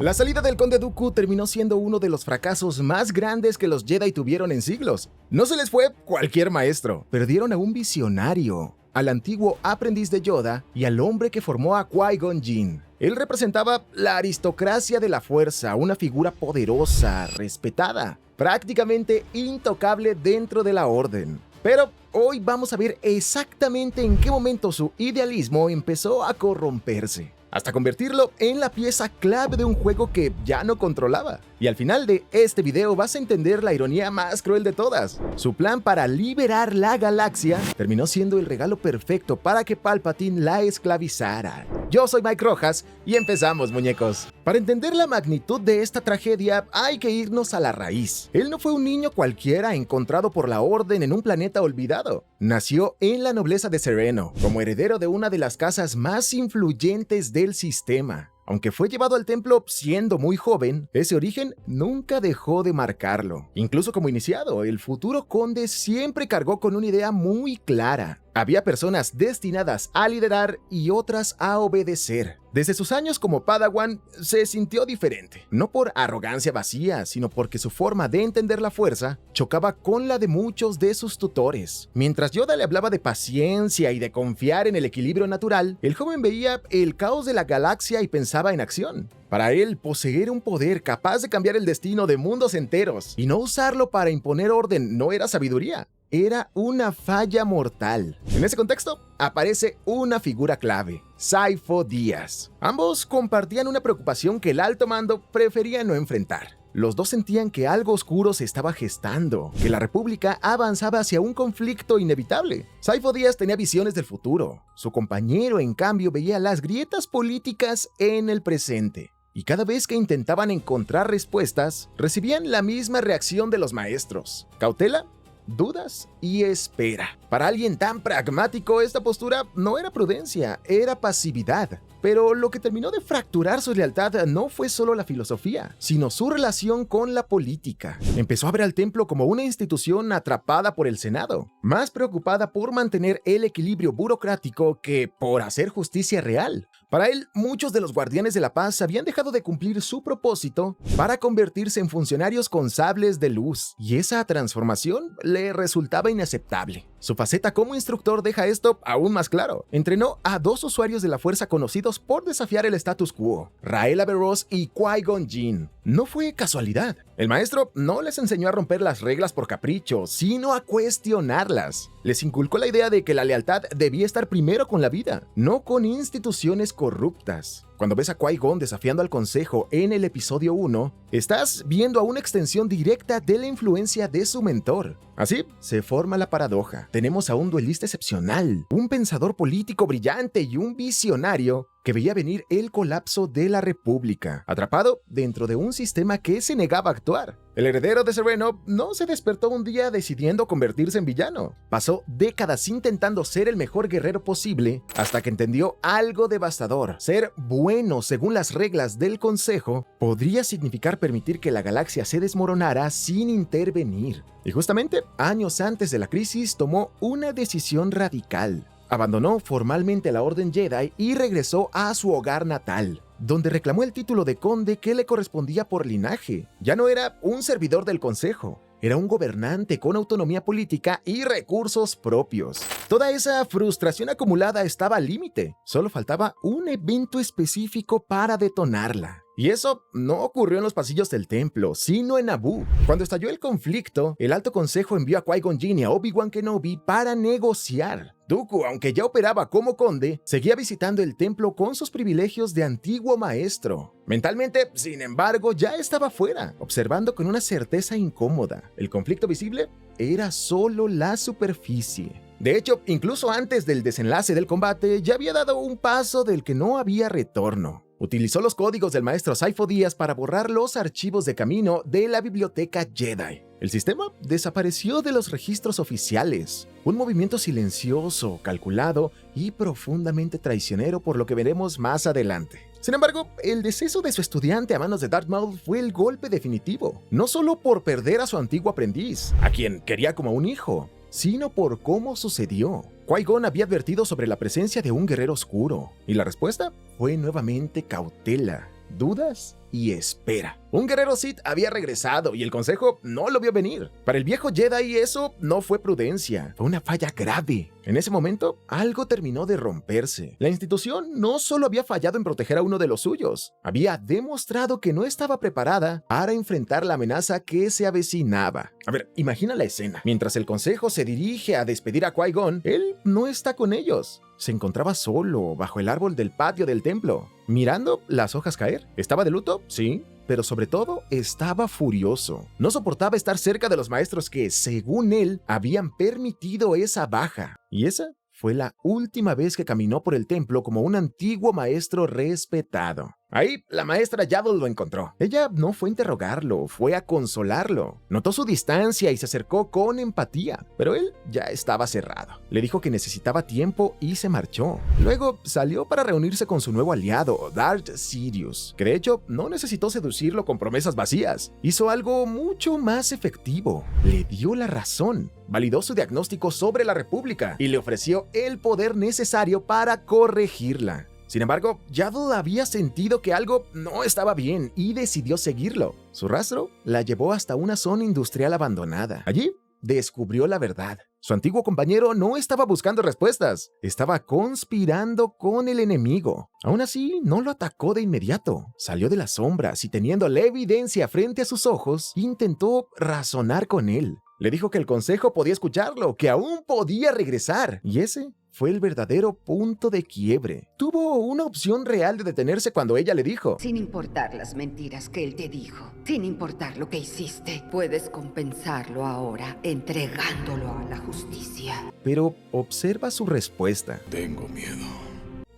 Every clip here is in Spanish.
La salida del Conde Dooku terminó siendo uno de los fracasos más grandes que los Jedi tuvieron en siglos. No se les fue cualquier maestro, perdieron a un visionario, al antiguo aprendiz de Yoda y al hombre que formó a Qui-Gon Jinn. Él representaba la aristocracia de la fuerza, una figura poderosa, respetada, prácticamente intocable dentro de la Orden. Pero hoy vamos a ver exactamente en qué momento su idealismo empezó a corromperse, hasta convertirlo en la pieza clave de un juego que ya no controlaba. Y al final de este video vas a entender la ironía más cruel de todas. Su plan para liberar la galaxia terminó siendo el regalo perfecto para que Palpatine la esclavizara. Yo soy Mike Rojas y empezamos, muñecos. Para entender la magnitud de esta tragedia hay que irnos a la raíz. Él no fue un niño cualquiera encontrado por la Orden en un planeta olvidado. Nació en la nobleza de Serenno, como heredero de una de las casas más influyentes del sistema. Aunque fue llevado al templo siendo muy joven, ese origen nunca dejó de marcarlo. Incluso como iniciado, el futuro conde siempre cargó con una idea muy clara. Había personas destinadas a liderar y otras a obedecer. Desde sus años como Padawan, se sintió diferente. No por arrogancia vacía, sino porque su forma de entender la fuerza chocaba con la de muchos de sus tutores. Mientras Yoda le hablaba de paciencia y de confiar en el equilibrio natural, el joven veía el caos de la galaxia y pensaba en acción. Para él, poseer un poder capaz de cambiar el destino de mundos enteros y no usarlo para imponer orden no era sabiduría. Era una falla mortal. En ese contexto, aparece una figura clave, Sifo Dyas. Ambos compartían una preocupación que el alto mando prefería no enfrentar. Los dos sentían que algo oscuro se estaba gestando, que la República avanzaba hacia un conflicto inevitable. Sifo Dyas tenía visiones del futuro. Su compañero, en cambio, veía las grietas políticas en el presente. Y cada vez que intentaban encontrar respuestas, recibían la misma reacción de los maestros: cautela, dudas y espera. Para alguien tan pragmático, esta postura no era prudencia, era pasividad. Pero lo que terminó de fracturar su lealtad no fue solo la filosofía, sino su relación con la política. Empezó a ver al templo como una institución atrapada por el Senado, más preocupada por mantener el equilibrio burocrático que por hacer justicia real. Para él, muchos de los guardianes de la paz habían dejado de cumplir su propósito para convertirse en funcionarios con sables de luz, y esa transformación le resultaba inaceptable. Su faceta como instructor deja esto aún más claro. Entrenó a dos usuarios de la fuerza conocidos por desafiar el status quo, Rael Averross y Qui-Gon Jinn. No fue casualidad. El maestro no les enseñó a romper las reglas por capricho, sino a cuestionarlas. Les inculcó la idea de que la lealtad debía estar primero con la vida, no con instituciones corruptas. Cuando ves a Qui-Gon desafiando al Consejo en el episodio 1, estás viendo a una extensión directa de la influencia de su mentor. Así se forma la paradoja. Tenemos a un duelista excepcional, un pensador político brillante y un visionario que veía venir el colapso de la República, atrapado dentro de un sistema que se negaba a actuar. El heredero de Serenno no se despertó un día decidiendo convertirse en villano. Pasó décadas intentando ser el mejor guerrero posible hasta que entendió algo devastador. Ser bueno según las reglas del Consejo podría significar permitir que la galaxia se desmoronara sin intervenir. Y justamente, años antes de la crisis, tomó una decisión radical. Abandonó formalmente la Orden Jedi y regresó a su hogar natal, donde reclamó el título de conde que le correspondía por linaje. Ya no era un servidor del Consejo, era un gobernante con autonomía política y recursos propios. Toda esa frustración acumulada estaba al límite. Solo faltaba un evento específico para detonarla. Y eso no ocurrió en los pasillos del templo, sino en Naboo. Cuando estalló el conflicto, el Alto Consejo envió a Qui-Gon Jinn y a Obi-Wan Kenobi para negociar. Dooku, aunque ya operaba como conde, seguía visitando el templo con sus privilegios de antiguo maestro. Mentalmente, sin embargo, ya estaba fuera, observando con una certeza incómoda. El conflicto visible era solo la superficie. De hecho, incluso antes del desenlace del combate, ya había dado un paso del que no había retorno. Utilizó los códigos del maestro Sifo Dyas para borrar los archivos de camino de la biblioteca Jedi. El sistema desapareció de los registros oficiales. Un movimiento silencioso, calculado y profundamente traicionero, por lo que veremos más adelante. Sin embargo, el deceso de su estudiante a manos de Darth Maul fue el golpe definitivo. No solo por perder a su antiguo aprendiz, a quien quería como un hijo, sino por cómo sucedió. Qui-Gon había advertido sobre la presencia de un guerrero oscuro, y la respuesta fue nuevamente cautela, dudas y espera. Un guerrero Sith había regresado y el consejo no lo vio venir. Para el viejo Jedi eso no fue prudencia, fue una falla grave. En ese momento, algo terminó de romperse. La institución no solo había fallado en proteger a uno de los suyos, había demostrado que no estaba preparada para enfrentar la amenaza que se avecinaba. A ver, imagina la escena. Mientras el consejo se dirige a despedir a Qui-Gon, él no está con ellos. Se encontraba solo bajo el árbol del patio del templo, mirando las hojas caer. ¿Estaba de luto? Sí, pero sobre todo estaba furioso. No soportaba estar cerca de los maestros que, según él, habían permitido esa baja. Y esa fue la última vez que caminó por el templo como un antiguo maestro respetado. Ahí, la maestra Yaddle lo encontró. Ella no fue a interrogarlo, fue a consolarlo. Notó su distancia y se acercó con empatía, pero él ya estaba cerrado. Le dijo que necesitaba tiempo y se marchó. Luego salió para reunirse con su nuevo aliado, Darth Sidious, que de hecho no necesitó seducirlo con promesas vacías. Hizo algo mucho más efectivo. Le dio la razón. Validó su diagnóstico sobre la República y le ofreció el poder necesario para corregirla. Sin embargo, Yaddle había sentido que algo no estaba bien y decidió seguirlo. Su rastro la llevó hasta una zona industrial abandonada. Allí descubrió la verdad. Su antiguo compañero no estaba buscando respuestas, estaba conspirando con el enemigo. Aún así, no lo atacó de inmediato. Salió de las sombras y teniendo la evidencia frente a sus ojos, intentó razonar con él. Le dijo que el consejo podía escucharlo, que aún podía regresar. Y ese fue el verdadero punto de quiebre. Tuvo una opción real de detenerse cuando ella le dijo: sin importar las mentiras que él te dijo, sin importar lo que hiciste, puedes compensarlo ahora entregándolo a la justicia. Pero observa su respuesta. Tengo miedo.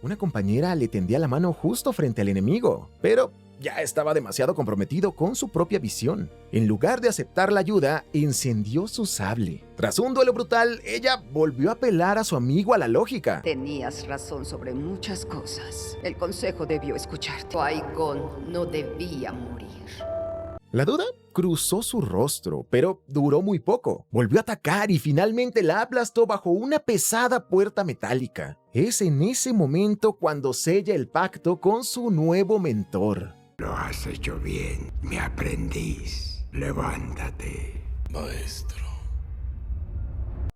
Una compañera le tendía la mano justo frente al enemigo, pero ya estaba demasiado comprometido con su propia visión. En lugar de aceptar la ayuda, encendió su sable. Tras un duelo brutal, ella volvió a apelar a su amigo a la lógica. Tenías razón sobre muchas cosas. El consejo debió escucharte. Qui-Gon no debía morir. La duda cruzó su rostro, pero duró muy poco. Volvió a atacar y finalmente la aplastó bajo una pesada puerta metálica. Es en ese momento cuando sella el pacto con su nuevo mentor. Lo has hecho bien, mi aprendiz. Levántate. Maestro.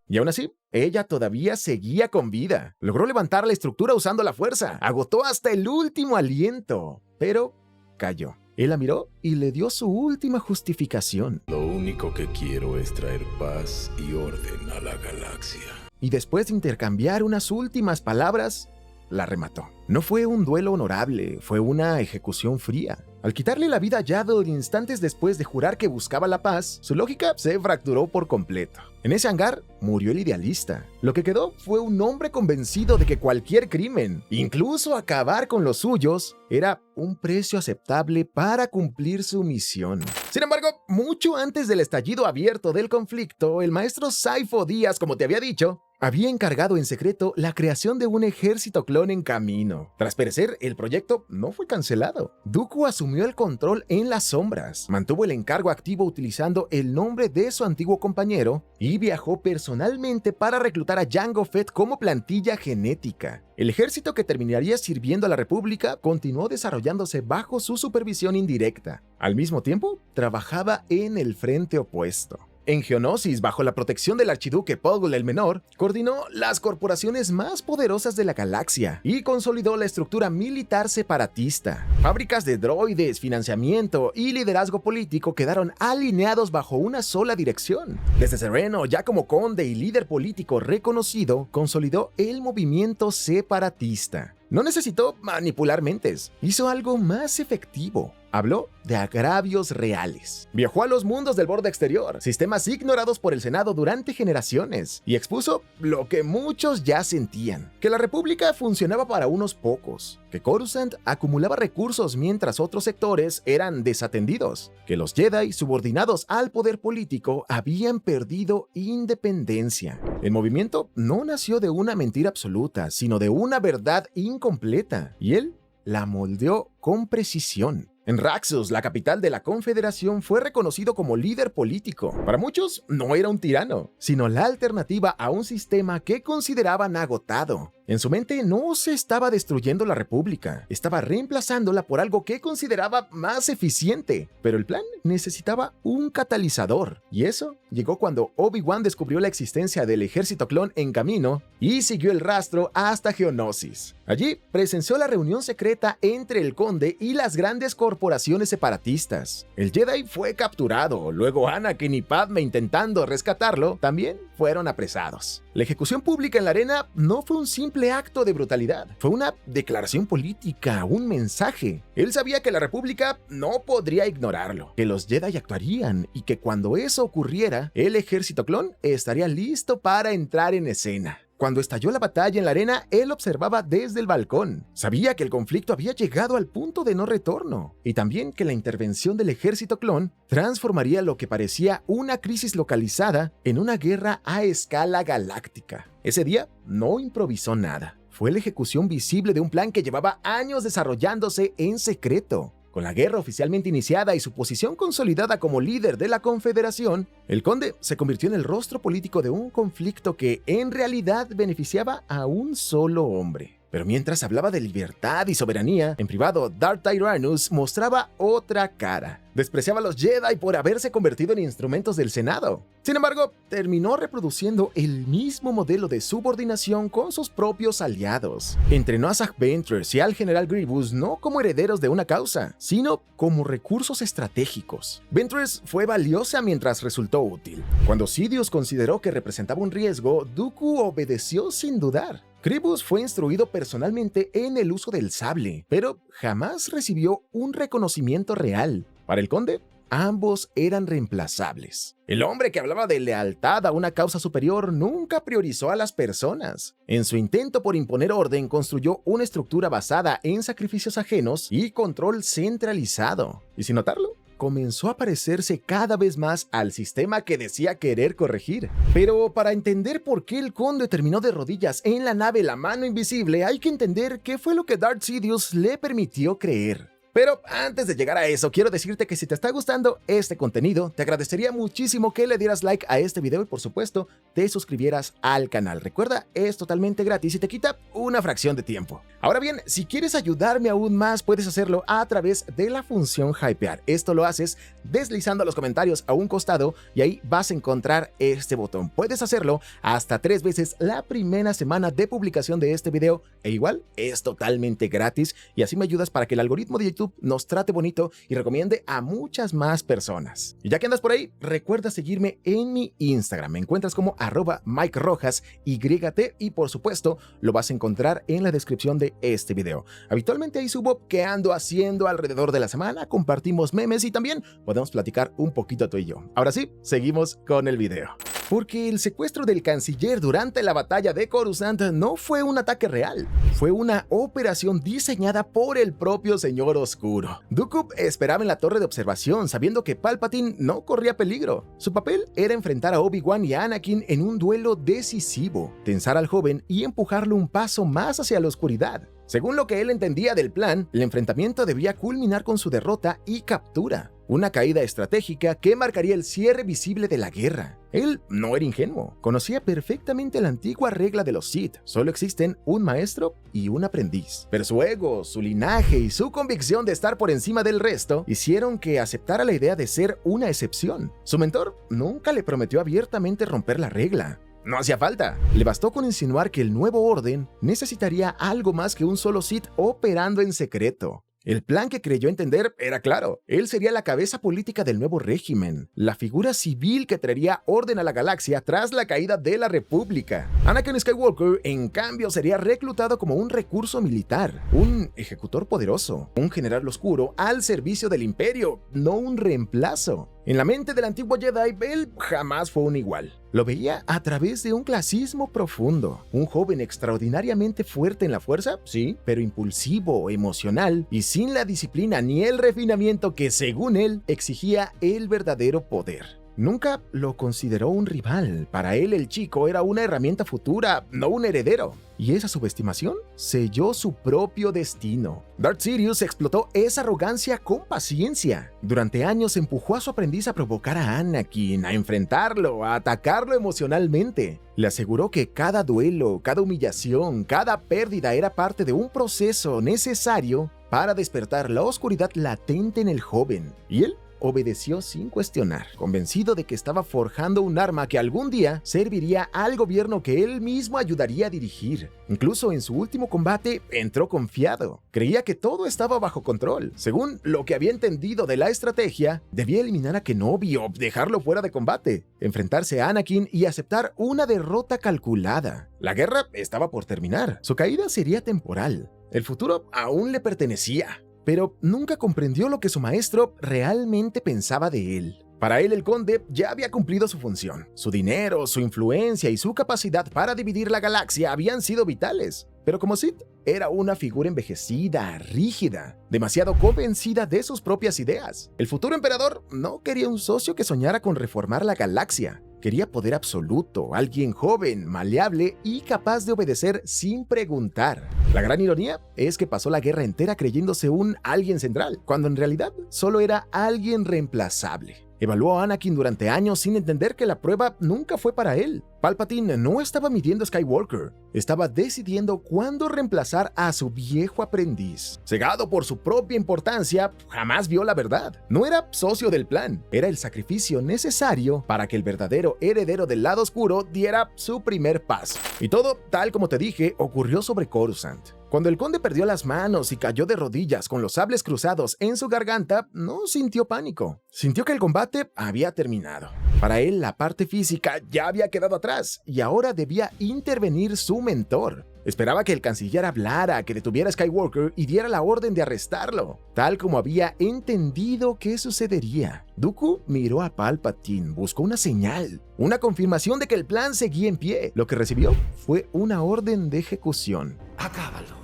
Y aún así, ella todavía seguía con vida. Logró levantar la estructura usando la fuerza. Agotó hasta el último aliento, pero cayó. Él la miró y le dio su última justificación. Lo único que quiero es traer paz y orden a la galaxia. Y después de intercambiar unas últimas palabras, la remató. No fue un duelo honorable, fue una ejecución fría. Al quitarle la vida a Yaddle instantes después de jurar que buscaba la paz, su lógica se fracturó por completo. En ese hangar murió el idealista. Lo que quedó fue un hombre convencido de que cualquier crimen, incluso acabar con los suyos, era un precio aceptable para cumplir su misión. Sin embargo, mucho antes del estallido abierto del conflicto, el maestro Saifo Dyas, como te había dicho, había encargado en secreto la creación de un ejército clon en camino. Tras perecer, el proyecto no fue cancelado. Dooku asumió el control en las sombras, mantuvo el encargo activo utilizando el nombre de su antiguo compañero y viajó personalmente para reclutar a Jango Fett como plantilla genética. El ejército que terminaría sirviendo a la República continuó desarrollándose bajo su supervisión indirecta. Al mismo tiempo, trabajaba en el frente opuesto. En Geonosis, bajo la protección del archiduque Poggle el Menor, coordinó las corporaciones más poderosas de la galaxia y consolidó la estructura militar separatista. Fábricas de droides, financiamiento y liderazgo político quedaron alineados bajo una sola dirección. Desde Sereno, ya como conde y líder político reconocido, consolidó el movimiento separatista. No necesitó manipular mentes, hizo algo más efectivo. Habló de agravios reales. Viajó a los mundos del borde exterior, sistemas ignorados por el Senado durante generaciones, y expuso lo que muchos ya sentían: que la República funcionaba para unos pocos, que Coruscant acumulaba recursos mientras otros sectores eran desatendidos, que los Jedi, subordinados al poder político, habían perdido independencia. El movimiento no nació de una mentira absoluta, sino de una verdad incompleta, y él la moldeó con precisión. En Raxus, la capital de la Confederación, fue reconocido como líder político. Para muchos, no era un tirano, sino la alternativa a un sistema que consideraban agotado. En su mente no se estaba destruyendo la República, estaba reemplazándola por algo que consideraba más eficiente. Pero el plan necesitaba un catalizador, y eso llegó cuando Obi-Wan descubrió la existencia del ejército clon en camino y siguió el rastro hasta Geonosis. Allí presenció la reunión secreta entre el conde y las grandes corporaciones separatistas. El Jedi fue capturado, luego Anakin y Padme, intentando rescatarlo, también fueron apresados. La ejecución pública en la arena no fue un simple acto de brutalidad, fue una declaración política, un mensaje. Él sabía que la República no podría ignorarlo, que los Jedi actuarían y que cuando eso ocurriera, el ejército clon estaría listo para entrar en escena. Cuando estalló la batalla en la arena, él observaba desde el balcón. Sabía que el conflicto había llegado al punto de no retorno, y también que la intervención del ejército clon transformaría lo que parecía una crisis localizada en una guerra a escala galáctica. Ese día no improvisó nada. Fue la ejecución visible de un plan que llevaba años desarrollándose en secreto. Con la guerra oficialmente iniciada y su posición consolidada como líder de la Confederación, el conde se convirtió en el rostro político de un conflicto que en realidad beneficiaba a un solo hombre. Pero mientras hablaba de libertad y soberanía, en privado, Darth Tyrannus mostraba otra cara. Despreciaba a los Jedi por haberse convertido en instrumentos del Senado. Sin embargo, terminó reproduciendo el mismo modelo de subordinación con sus propios aliados. Entrenó a Zach Ventress y al general Grievous no como herederos de una causa, sino como recursos estratégicos. Ventress fue valiosa mientras resultó útil. Cuando Sidious consideró que representaba un riesgo, Dooku obedeció sin dudar. Grievous fue instruido personalmente en el uso del sable, pero jamás recibió un reconocimiento real. Para el conde, ambos eran reemplazables. El hombre que hablaba de lealtad a una causa superior nunca priorizó a las personas. En su intento por imponer orden, construyó una estructura basada en sacrificios ajenos y control centralizado. Y sin notarlo, comenzó a parecerse cada vez más al sistema que decía querer corregir. Pero para entender por qué el conde terminó de rodillas en la nave La Mano Invisible, hay que entender qué fue lo que Darth Sidious le permitió creer. Pero antes de llegar a eso, quiero decirte que si te está gustando este contenido, te agradecería muchísimo que le dieras like a este video y por supuesto te suscribieras al canal. Recuerda, es totalmente gratis y te quita una fracción de tiempo. Ahora bien, si quieres ayudarme aún más, puedes hacerlo a través de la función Hypear. Esto lo haces deslizando los comentarios a un costado y ahí vas a encontrar este botón. Puedes hacerlo hasta 3 veces la primera semana de publicación de este video e igual es totalmente gratis y así me ayudas para que el algoritmo de YouTube nos trate bonito y recomiende a muchas más personas. Y ya que andas por ahí, recuerda seguirme en mi Instagram. Me encuentras como @MikeRojasYT y por supuesto lo vas a encontrar en la descripción de este video. Habitualmente ahí subo qué ando haciendo alrededor de la semana, compartimos memes y también podemos platicar un poquito tú y yo. Ahora sí, seguimos con el video. Porque el secuestro del canciller durante la batalla de Coruscant no fue un ataque real, fue una operación diseñada por el propio Señor Oscuro. Dooku esperaba en la torre de observación, sabiendo que Palpatine no corría peligro. Su papel era enfrentar a Obi-Wan y a Anakin en un duelo decisivo, tensar al joven y empujarlo un paso más hacia la oscuridad. Según lo que él entendía del plan, el enfrentamiento debía culminar con su derrota y captura, una caída estratégica que marcaría el cierre visible de la guerra. Él no era ingenuo, conocía perfectamente la antigua regla de los Sith: solo existen un maestro y un aprendiz. Pero su ego, su linaje y su convicción de estar por encima del resto hicieron que aceptara la idea de ser una excepción. Su mentor nunca le prometió abiertamente romper la regla. No hacía falta. Le bastó con insinuar que el nuevo orden necesitaría algo más que un solo Sith operando en secreto. El plan que creyó entender era claro. Él sería la cabeza política del nuevo régimen, la figura civil que traería orden a la galaxia tras la caída de la República. Anakin Skywalker, en cambio, sería reclutado como un recurso militar, un ejecutor poderoso, un general oscuro al servicio del Imperio, no un reemplazo. En la mente del antiguo Jedi, él jamás fue un igual. Lo veía a través de un clasismo profundo. Un joven extraordinariamente fuerte en la fuerza, sí, pero impulsivo, emocional y sin la disciplina ni el refinamiento que, según él, exigía el verdadero poder. Nunca lo consideró un rival. Para él el chico era una herramienta futura, no un heredero. Y esa subestimación selló su propio destino. Darth Sidious explotó esa arrogancia con paciencia. Durante años empujó a su aprendiz a provocar a Anakin, a enfrentarlo, a atacarlo emocionalmente. Le aseguró que cada duelo, cada humillación, cada pérdida era parte de un proceso necesario para despertar la oscuridad latente en el joven. Y él obedeció sin cuestionar, convencido de que estaba forjando un arma que algún día serviría al gobierno que él mismo ayudaría a dirigir. Incluso en su último combate entró confiado. Creía que todo estaba bajo control. Según lo que había entendido de la estrategia, debía eliminar a Kenobi o dejarlo fuera de combate, enfrentarse a Anakin y aceptar una derrota calculada. La guerra estaba por terminar. Su caída sería temporal. El futuro aún le pertenecía. Pero nunca comprendió lo que su maestro realmente pensaba de él. Para él, el conde ya había cumplido su función. Su dinero, su influencia y su capacidad para dividir la galaxia habían sido vitales. Pero como Sith, era una figura envejecida, rígida, demasiado convencida de sus propias ideas. El futuro emperador no quería un socio que soñara con reformar la galaxia. Quería poder absoluto, alguien joven, maleable y capaz de obedecer sin preguntar. La gran ironía es que pasó la guerra entera creyéndose un alguien central, cuando en realidad solo era alguien reemplazable. Evaluó a Anakin durante años sin entender que la prueba nunca fue para él. Palpatine no estaba midiendo a Skywalker, estaba decidiendo cuándo reemplazar a su viejo aprendiz. Cegado por su propia importancia, jamás vio la verdad. No era socio del plan, era el sacrificio necesario para que el verdadero heredero del lado oscuro diera su primer paso. Y todo, tal como te dije, ocurrió sobre Coruscant. Cuando el conde perdió las manos y cayó de rodillas con los sables cruzados en su garganta, no sintió pánico. Sintió que el combate había terminado. Para él, la parte física ya había quedado atrás y ahora debía intervenir su mentor. Esperaba que el canciller hablara, que detuviera a Skywalker y diera la orden de arrestarlo, tal como había entendido que sucedería. Dooku miró a Palpatine, buscó una señal, una confirmación de que el plan seguía en pie. Lo que recibió fue una orden de ejecución. Acábalo.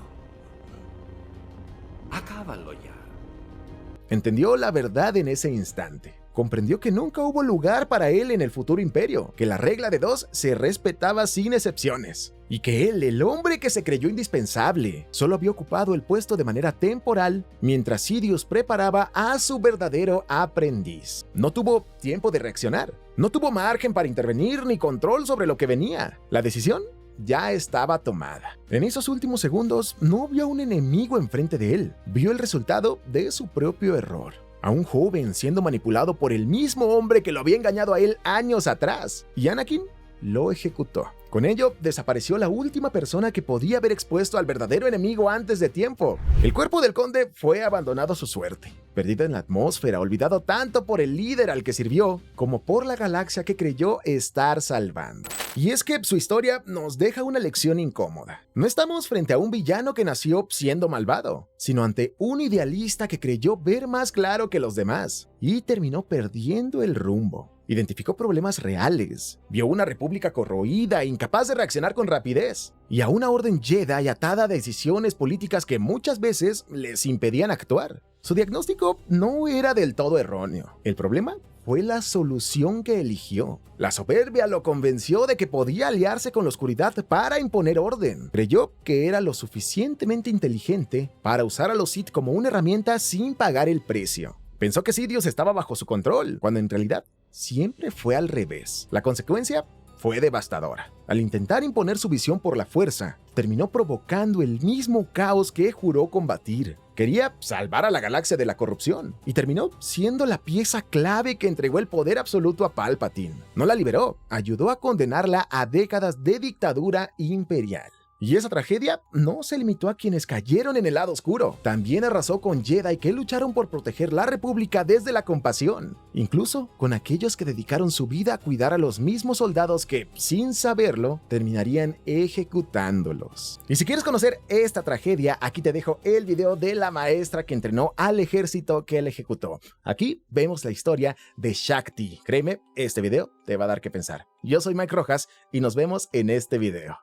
Acábalo ya. Entendió la verdad en ese instante. Comprendió que nunca hubo lugar para él en el futuro imperio, que la regla de dos se respetaba sin excepciones, y que él, el hombre que se creyó indispensable, solo había ocupado el puesto de manera temporal mientras Sidious preparaba a su verdadero aprendiz. No tuvo tiempo de reaccionar, no tuvo margen para intervenir ni control sobre lo que venía. La decisión ya estaba tomada. En esos últimos segundos no vio a un enemigo enfrente de él, vio el resultado de su propio error. A un joven siendo manipulado por el mismo hombre que lo había engañado a él años atrás. Y Anakin lo ejecutó. Con ello, desapareció la última persona que podía haber expuesto al verdadero enemigo antes de tiempo. El cuerpo del conde fue abandonado a su suerte, perdido en la atmósfera, olvidado tanto por el líder al que sirvió, como por la galaxia que creyó estar salvando. Y es que su historia nos deja una lección incómoda. No estamos frente a un villano que nació siendo malvado, sino ante un idealista que creyó ver más claro que los demás y terminó perdiendo el rumbo. Identificó problemas reales, vio una república corroída, incapaz de reaccionar con rapidez, y a una orden Jedi atada a decisiones políticas que muchas veces les impedían actuar. Su diagnóstico no era del todo erróneo. El problema fue la solución que eligió. La soberbia lo convenció de que podía aliarse con la oscuridad para imponer orden. Creyó que era lo suficientemente inteligente para usar a los Sith como una herramienta sin pagar el precio. Pensó que Sidious estaba bajo su control, cuando en realidad siempre fue al revés. La consecuencia fue devastadora. Al intentar imponer su visión por la fuerza, terminó provocando el mismo caos que juró combatir. Quería salvar a la galaxia de la corrupción y terminó siendo la pieza clave que entregó el poder absoluto a Palpatine. No la liberó, ayudó a condenarla a décadas de dictadura imperial. Y esa tragedia no se limitó a quienes cayeron en el lado oscuro. También arrasó con Jedi que lucharon por proteger la República desde la compasión. Incluso con aquellos que dedicaron su vida a cuidar a los mismos soldados que, sin saberlo, terminarían ejecutándolos. Y si quieres conocer esta tragedia, aquí te dejo el video de la maestra que entrenó al ejército que él ejecutó. Aquí vemos la historia de Shakti. Créeme, este video te va a dar que pensar. Yo soy Mike Rojas y nos vemos en este video.